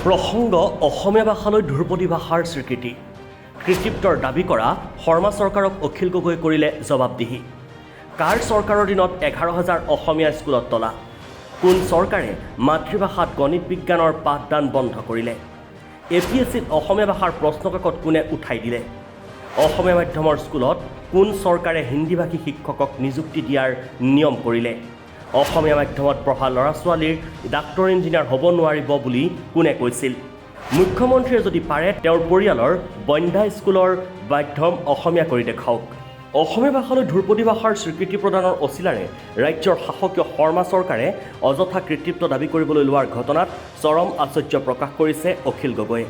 প্ৰসংগ অসমীয়া ভাষালৈ ধ্ৰুপদী ভাষাৰ স্বীকৃতি কৃতিত্বৰ দাবী কৰা শৰ্মা চৰকাৰক অখিল গগৈ কৰিলে জবাবদিহি কাৰ চৰকাৰৰ দিনত 11,000 অসমীয়া স্কুলত তলা কোন চৰকাৰে মাতৃভাষাত গণিত বিজ্ঞানৰ পাঠদান বন্ধ কৰিলে APSCত অসমীয়া ভাষাৰ প্ৰশ্নকাকত কোনে উঠাই দিলে অসমীয়া মাধ্যমৰ স্কুলত কোন চৰকাৰে হিন্দীভাষী শিক্ষকক নিযুক্তি দিয়াৰ নিয়ম কৰিলে অসমীয়া মাধ্যমত পঢ়া ল'ৰা ছোৱালীৰ ডাক্তৰ ইঞ্জিনিয়াৰ হ'ব নোৱাৰিব বুলি কোনে কৈছিল মুখ্যমন্ত্ৰীয়ে যদি পাৰে তেওঁৰ পৰিয়ালৰ বন্ধা স্কুলৰ মাধ্যম অসমীয়া কৰি দেখাওক অসমীয়া ভাষালৈ ধ্ৰুপদী ভাষাৰ স্বীকৃতি প্ৰদানৰ অচিলাৰে ৰাজ্যৰ শাসকীয় শৰ্মা চৰকাৰে অযথা কৃতিত্ব দাবী কৰিবলৈ লোৱাৰ ঘটনাত চৰম আশ্চৰ্য প্ৰকাশ কৰিছে অখিল গগৈয়ে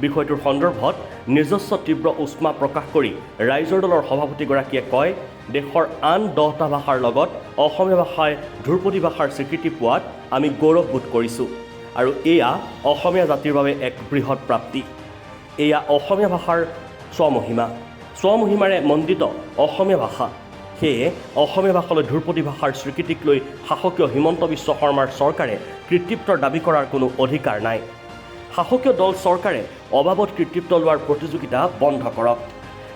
বিষয়টোৰ সন্দৰ্ভত নিজস্ব তীব্ৰ উষ্মা প্ৰকাশ কৰি ৰাইজৰ দলৰ সভাপতিগৰাকীয়ে কয় দেশৰ আন 10টা ভাষাৰ লগত অসমীয়া ভাষাই ধ্ৰুপদী ভাষাৰ স্বীকৃতি পোৱাত আমি গৌৰৱবোধ কৰিছোঁ আৰু এয়া অসমীয়া জাতিৰ বাবে এক বৃহৎ প্ৰাপ্তি এয়া অসমীয়া ভাষাৰ স্বমহিমাৰে মণ্ডিত অসমীয়া ভাষা সেয়ে অসমীয়া ভাষালৈ ধ্ৰুপদী ভাষাৰ স্বীকৃতিক লৈ শাসকীয় হিমন্ত বিশ্ব শৰ্মাৰ চৰকাৰে কৃতিত্বৰ দাবী কৰাৰ কোনো অধিকাৰ নাই শাসকীয় দল চৰকাৰে অবাবত কৃতিত্ব লোৱাৰ প্ৰতিযোগিতা বন্ধ কৰক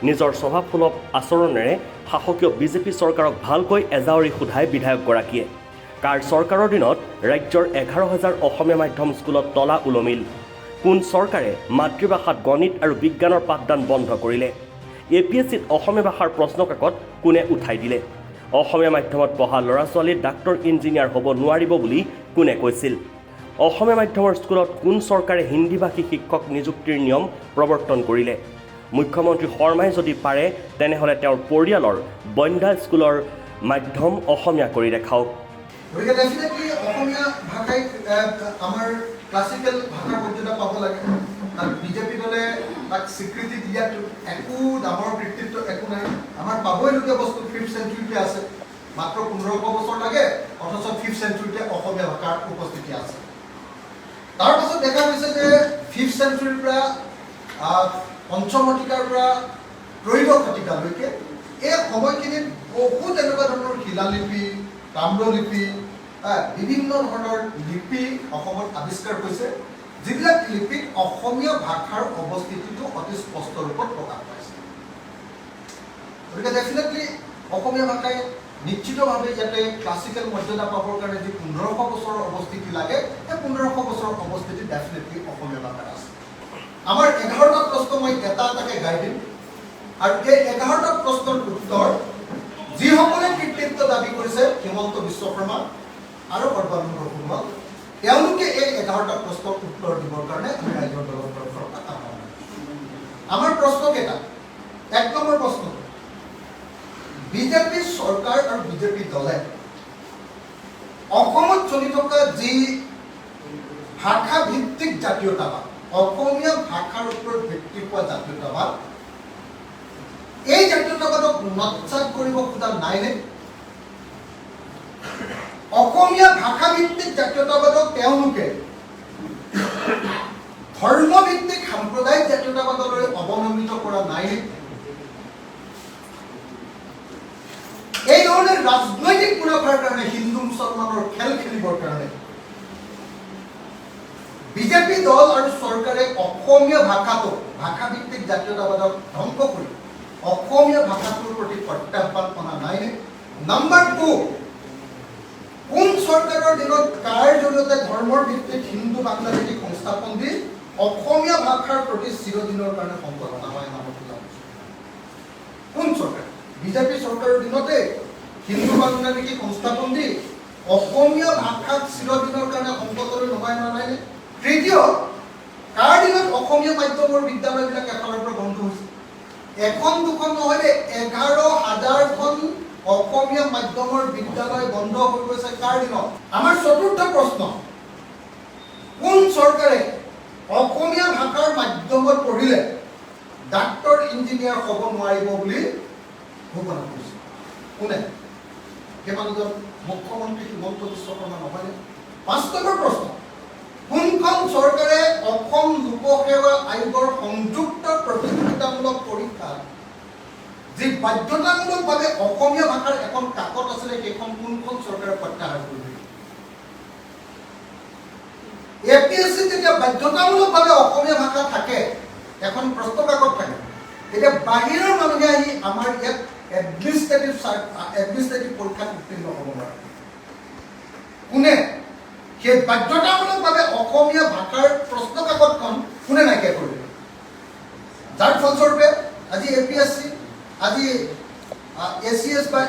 নিজৰ স্বভাৱসুলভ আচৰণেৰে শাসকীয় বিজেপি চৰকাৰক ভালকৈ এজাউৰি সোধায় বিধায়কগৰাকীয়ে কাৰ চৰকাৰৰ দিনত ৰাজ্যৰ 11,000 অসমীয়া মাধ্যম স্কুলত তলা ওলমিল কোন চৰকাৰে মাতৃভাষাত গণিত আৰু বিজ্ঞানৰ পাঠদান বন্ধ কৰিলে APSCত অসমীয়া ভাষাৰ প্ৰশ্নকাকত কোনে উঠাই দিলে অসমীয়া মাধ্যমত পঢ়া ল'ৰা ছোৱালীৰ ডাক্তৰ ইঞ্জিনিয়াৰ হ'ব নোৱাৰিব বুলি কোনে কৈছিল অসমীয়া মাধ্যমৰ স্কুলত কোন চৰকাৰে হিন্দীভাষী শিক্ষক নিযুক্তিৰ নিয়ম প্ৰৱৰ্তন কৰিলে মুখ্যমন্ত্ৰী শৰ্মাই যদি পাৰে তেনেহ'লে তেওঁৰ পৰিয়ালৰ বন্ধা স্কুলৰ মাধ্যম অসমীয়া কৰি দেখাওক গতিকে ডেফিনেটলি অসমীয়া ভাষাই আমাৰ ক্লাছিকেল ভাষাৰ মৰ্যাদা পাব লাগে তাক বিজেপি দলে তাক স্বীকৃতি দিয়াত একো ডাঙৰ কৃতিত্ব একো নাই আমাৰ পাবইলগীয়া বস্তু 5th চেঞ্চুৰীতে আছে মাত্ৰ 1500 বছৰ লাগে অথচ 5th চেঞ্চুৰীতে অসমীয়া ভাষাৰ উপস্থিতি আছে তাৰ পাছত দেখা গৈছে যে 5th চেঞ্চুৰীৰ পৰা পঞ্চম শতিকাৰ পৰা ত্ৰয়োদশ শতিকালৈকে এই সময়খিনিত বহুত এনেকুৱা ধৰণৰ শিলালিপি তাম্ৰলিপি বিভিন্ন ধৰণৰ লিপি অসমত আৱিষ্কাৰ হৈছে যিবিলাক লিপিত অসমীয়া ভাষাৰ অৱস্থিতিটো অতি স্পষ্ট ৰূপত প্ৰকাশ পাইছে গতিকে ডেফিনেটলি অসমীয়া ভাষাই নিশ্চিতভাৱে ইয়াতে ক্লাছিকেল মৰ্যাদা পাবৰ কাৰণে যি 1500 বছৰৰ অৱস্থিতি লাগে সেই 1500 বছৰৰ অৱস্থিতি ডেফিনেটলি অসমীয়া ভাষাত আছে আমাৰ 11টা প্ৰশ্ন মই এটা এটাকে গাই দিম আৰু এই 11টা প্ৰশ্নৰ উত্তৰ যিসকলে কৃতিত্ব দাবী কৰিছে হিমন্ত বিশ্ব শৰ্মা আৰু সৰ্বানন্দ সোণোৱাল তেওঁলোকে এই 11টা প্ৰশ্নৰ উত্তৰ দিবৰ কাৰণে আমি ৰাজ্যৰ দলৰ তৰফৰ পৰা আমাৰ প্ৰশ্নকেইটা 1 নম্বৰ প্ৰশ্ন বিজেপি চৰকাৰ আৰু বিজেপি দলে অসমত চলি থকা যি ভাষা ভিত্তিক জাতীয়তাবাদ অসমীয়া ভাষাৰ ওপৰত ভিত্তি পোৱা জাতীয়তাবাদ এই জাতীয়তাবাদক নৎসাত কৰিব খোজা নাইনে অসমীয়া ভাষা ভিত্তিক জাতীয়তাবাদক তেওঁলোকে ধৰ্মভিত্তিক সাম্প্ৰদায়িক জাতীয়তাবাদলৈ অৱনমিত কৰা নাইনে এই ধৰণে ৰাজনৈতিক মুনাফাৰ কাৰণে হিন্দু মুছলমানৰ খেল খেলিবৰ কাৰণে বিজেপি দল আৰু চৰকাৰে অসমীয়া ভাষাটো ভাষাভিত্তিক জাতীয়তাবাদক ধ্বংস কৰি অসমীয়া ভাষাটোৰ প্ৰতি প্ৰত্যাহ্বান অনা নাইনে নম্বৰ 2 কোন চৰকাৰৰ দিনত কাৰ জৰিয়তে ধৰ্মৰ ভিত্তিত হিন্দু বাংলাদেশী সংস্থাপন দি অসমীয়া ভাষাৰ প্ৰতি চিৰদিনৰ কাৰণে সংকট অনা হয় কোন চৰকাৰ বিজেপি চৰকাৰৰ দিনতে হিন্দু বাংলাদেশী সংস্থাপন দি অসমীয়া ভাষাক চিৰদিনৰ কাৰণে সংকটলৈ নমাই নাইনে তৃতীয় কাৰ দিনত অসমীয়া মাধ্যমৰ বিদ্যালয়বিলাক এফালৰ পৰা বন্ধ হৈছে এখন দুখন নহলে 11,000খন অসমীয়া মাধ্যমৰ বিদ্যালয় বন্ধ হৈ গৈছে কাৰ দিনত আমাৰ চতুৰ্থ প্ৰশ্ন কোন চৰকাৰে অসমীয়া ভাষাৰ মাধ্যমত পঢ়িলে ডাক্তৰ ইঞ্জিনিয়াৰ হ'ব নোৱাৰিব বুলি ঘোষণা কৰিছে কোনে সেই মানুহজন মুখ্যমন্ত্ৰী হিমন্ত বিশ্ব শৰ্মা নহয়নে 5 নম্বৰ প্ৰশ্ন কোনখন চৰকাৰে অসম লোকসেৱা আয়োগৰ সংযুক্ত প্ৰতিযোগিতামূলক পৰীক্ষা যি বাধ্যতামূলকভাৱে অসমীয়া ভাষাৰ এখন কাকত আছিলে সেইখন কোনখন চৰকাৰে প্ৰত্যাহাৰ কৰিলে APSC যেতিয়া বাধ্যতামূলকভাৱে অসমীয়া ভাষা থাকে, এখন প্ৰশ্ন কাকত থাকে, তেতিয়া বাহিৰৰ মানুহে আহি আমাৰ ইয়াত এডমিনিষ্ট্ৰেটিভ পৰীক্ষাত উত্তীৰ্ণ হ'ব নোৱাৰে। কোনে সেই বাধ্যতামূলকভাৱে অসমীয়া ভাষাৰ প্ৰশ্ন কাকতখন কোনে নাইকিয়া কৰিলে? যাৰ ফলস্বৰূপে আজি APSC, আজি ACS বা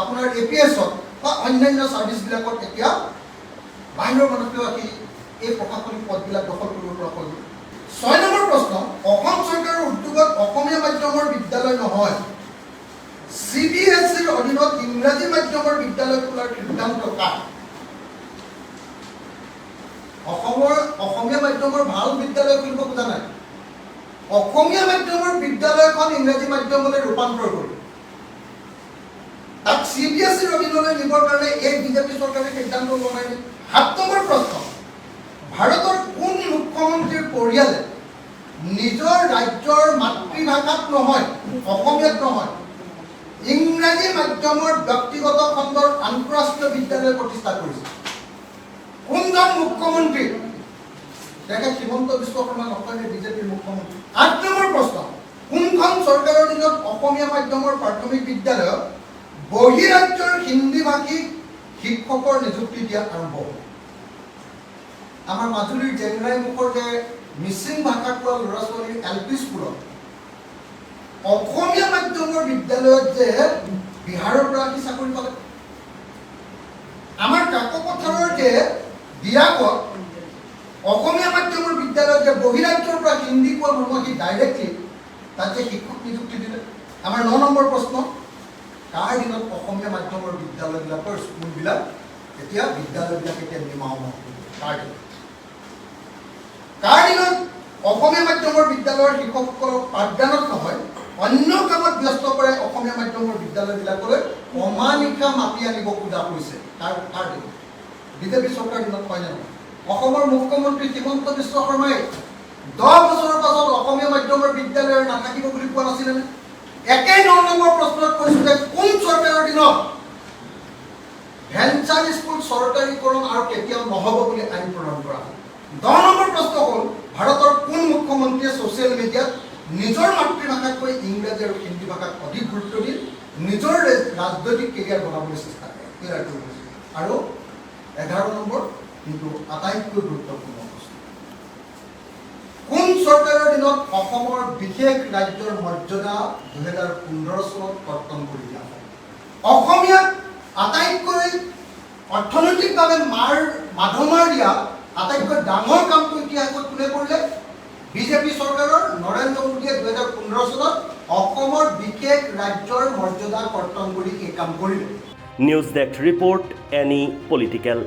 আপোনাৰ APSত বা অন্যান্য ছাৰ্ভিচবিলাকত এতিয়া বাহিৰৰ মানুহকেও আহি এই প্ৰশাসনিক পদবিলাক দখল কৰিব পৰা হ'ল। 6 নম্বৰ প্ৰশ্ন, অসম চৰকাৰৰ উদ্যোগত অসমীয়া মাধ্যমৰ বিদ্যালয় নহয়, CBSEৰ অধীনত ইংৰাজী মাধ্যমৰ বিদ্যালয় খোলাৰ সিদ্ধান্ত কাৰ? অসমীয়া মাধ্যমৰ ভাল বিদ্যালয় খুলিব খোজা নাই, অসমীয়া মাধ্যমৰ বিদ্যালয়খন ইংৰাজী মাধ্যমলৈ ৰূপান্তৰ কৰিব, তাক CBSEৰ অধীনলৈ নিবৰ কাৰণে এই বিজেপি চৰকাৰে সিদ্ধান্ত লোৱা নাই। 7 নম্বৰ প্ৰশ্ন, ভাৰতৰ কোন মুখ্যমন্ত্ৰীৰ পৰিয়ালে নিজৰ ৰাজ্যৰ মাতৃভাষাত নহয়, অসমীয়াত নহয়, ইংৰাজী মাধ্যমৰ ব্যক্তিগত খণ্ডৰ আন্তঃৰাষ্ট্ৰীয় বিদ্যালয় প্ৰতিষ্ঠা কৰিছে? কোনজন মুখ্যমন্ত্ৰী? তেখেত হিমন্ত বিশ্ব শৰ্মা নকৰে, বিজেপিৰ মুখ্যমন্ত্ৰী। 8 নম্বৰ প্ৰশ্ন, কোনখন চৰকাৰৰ দিনত অসমীয়া মাধ্যমৰ প্ৰাথমিক বিদ্যালয়ত বহিৰাজ্যৰ হিন্দী ভাষী শিক্ষকৰ নিযুক্তি দিয়া আৰম্ভ হ'ল? আমাৰ মাজুলীৰ জেংৰাই মুখৰ যে মিচিং ভাষা কোৱা ল'ৰা ছোৱালীৰ LP স্কুলত অসমীয়া মাধ্যমৰ বিদ্যালয়ত যে বিহাৰৰ পৰা আহি চাকৰি পালে। আমাৰ কাকপথাৰৰ যে দিৰাকত অসমীয়া মাধ্যমৰ বিদ্যালয়ত যে বহিৰাজ্যৰ পৰা হিন্দী কোৱা মানুহ আহি ডাইৰেক্টলি তাত যে শিক্ষক নিযুক্তি দিলে। আমাৰ 9 নম্বৰ প্ৰশ্ন, কাৰ দিনত অসমীয়া মাধ্যমৰ বিদ্যালয়বিলাকৰ স্কুলবিলাক এতিয়া বিদ্যালয়বিলাক এতিয়া নিৰ্মাণ হ'ব? কাৰ দিনত অসমীয়া মাধ্যমৰ বিদ্যালয়ৰ শিক্ষকসকলক পাঠদানত নহয় অন্য কামত ব্যস্ত কৰে অসমীয়া মাধ্যমৰ বিদ্যালয়বিলাকলৈ অমানিশা মাতি আনিব খোজা হৈছে? কাৰ দিনত? বিজেপি চৰকাৰ দিনত হয় নে নহয়? অসমৰ মুখ্যমন্ত্ৰী হিমন্ত বিশ্ব শৰ্মাই 10 বছৰৰ পাছত অসমীয়া মাধ্যমৰ বিদ্যালয় নাথাকিব বুলি কোৱা নাছিলেনে? একেই 9 নম্বৰ প্ৰশ্নত কৈছো যে কোন চৰকাৰৰ দিনত ভেঞ্চাৰ স্কুল চৰকাৰীকৰণ আৰু কেতিয়াও নহ'ব বুলি আইন প্ৰণয়ন কৰা হয়? 10 নম্বৰ প্ৰশ্ন হ'ল, ভাৰতৰ কোন মুখ্যমন্ত্ৰীয়ে ছ'চিয়েল মিডিয়াত নিজৰ মাতৃভাষাতকৈ ইংৰাজী আৰু হিন্দী ভাষাত অধিক গুৰুত্ব দি নিজৰ ৰাজনৈতিক কেৰিয়াৰ বনাবলৈ চেষ্টা কৰে? আৰু 11 নম্বৰ কিন্তু আটাইতকৈ গুৰুত্বপূৰ্ণ প্ৰশ্ন, কোন চৰকাৰৰ দিনত অসমৰ বিশেষ ৰাজ্যৰ মৰ্যাদা 2015 চনত কৰ্তন কৰি দিয়া হয়? অসমীয়াক আটাইতকৈ অৰ্থনৈতিকভাৱে মাধমাৰ দিয়া আটাইতকৈ ডাঙৰ কামটো ইতিহাসত কোনে কৰিলে? বিজেপি চৰকাৰৰ নৰেন্দ্ৰ মোদীয়ে 2015 চনত অসমৰ বিশেষ ৰাজ্যৰ মৰ্যাদা কৰ্তন কৰি এই কাম কৰিলে। News desk report, any political.